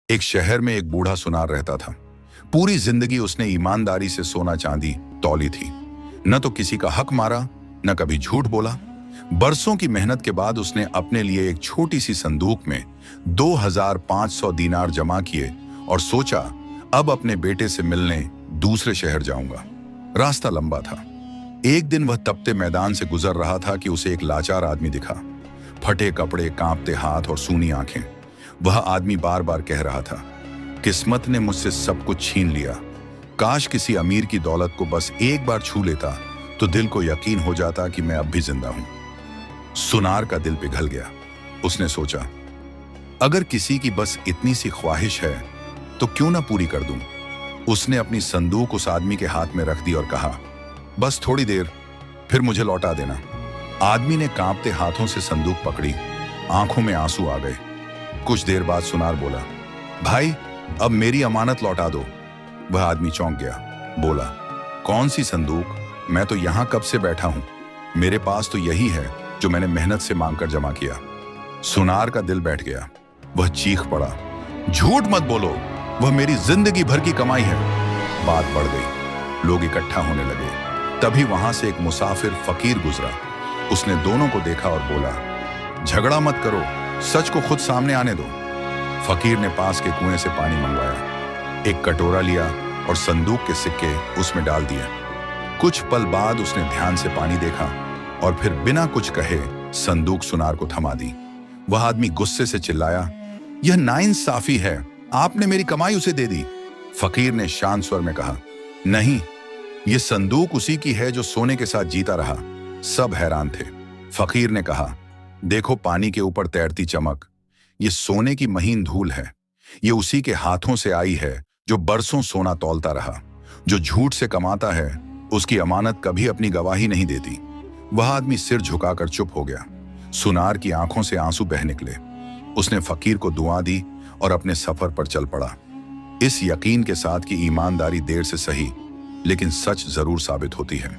एक शहर में एक बूढ़ा सुनार रहता था। पूरी जिंदगी उसने ईमानदारी से सोना चांदी तौली थी। न तो किसी का हक मारा, न कभी झूठ बोला। बरसों की मेहनत के बाद उसने अपने लिए एक छोटी सी संदूक में 2500 दीनार जमा किए और सोचा, अब अपने बेटे से मिलने दूसरे शहर जाऊंगा। रास्ता लंबा था। एक दिन वह तपते मैदान से गुजर रहा था कि उसे एक लाचार आदमी दिखा। फटे कपड़े, कांपते हाथ और सूनी आंखें। वह आदमी बार बार कह रहा था, किस्मत ने मुझसे सब कुछ छीन लिया। काश किसी अमीर की दौलत को बस एक बार छू लेता तो दिल को यकीन हो जाता कि मैं अब भी जिंदा हूं। सुनार का दिल पिघल गया। उसने सोचा, अगर किसी की बस इतनी सी ख्वाहिश है तो क्यों ना पूरी कर दूं। उसने अपनी संदूक उस आदमी के हाथ में रख दी और कहा, बस थोड़ी देर, फिर मुझे लौटा देना। आदमी ने कांपते हाथों से संदूक पकड़ी। आंखों में आंसू आ गए। कुछ देर बाद सुनार बोला, भाई, अब मेरी अमानत लौटा दो। वह आदमी चौंक गया। बोला, कौन सी संदूक? मैं तो यहां कब से बैठा हूं। मेरे पास तो यही है जो मैंने मेहनत से मांगकर जमा किया। सुनार का दिल बैठ गया। वह चीख पड़ा, झूठ मत बोलो, वह मेरी जिंदगी भर की कमाई है। बात बढ़ गई। लोग इकट्ठा होने लगे। तभी वहां से एक मुसाफिर फकीर गुजरा। उसने दोनों को देखा और बोला, झगड़ा मत करो, सच को खुद सामने आने दो। फकीर ने पास के कुएं से पानी मंगवाया, एक कटोरा लिया और संदूक के सिक्के उसमें डाल दिए। कुछ पल बाद उसने ध्यान से पानी देखा और फिर बिना कुछ कहे संदूक सुनार को थमा दी। वह आदमी गुस्से से चिल्लाया, यह नाइंसाफी है, आपने मेरी कमाई उसे दे दी। फकीर ने शांत स्वर में कहा, नहीं, यह संदूक उसी की है जो सोने के साथ जीता रहा। सब हैरान थे। फकीर ने कहा, देखो पानी के ऊपर तैरती चमक, ये सोने की महीन धूल है। ये उसी के हाथों से आई है जो बरसों सोना तौलता रहा। जो झूठ से कमाता है उसकी अमानत कभी अपनी गवाही नहीं देती। वह आदमी सिर झुकाकर चुप हो गया। सुनार की आंखों से आंसू बह निकले। उसने फकीर को दुआ दी और अपने सफर पर चल पड़ा, इस यकीन के साथ कि ईमानदारी देर से सही लेकिन सच जरूर साबित होती है।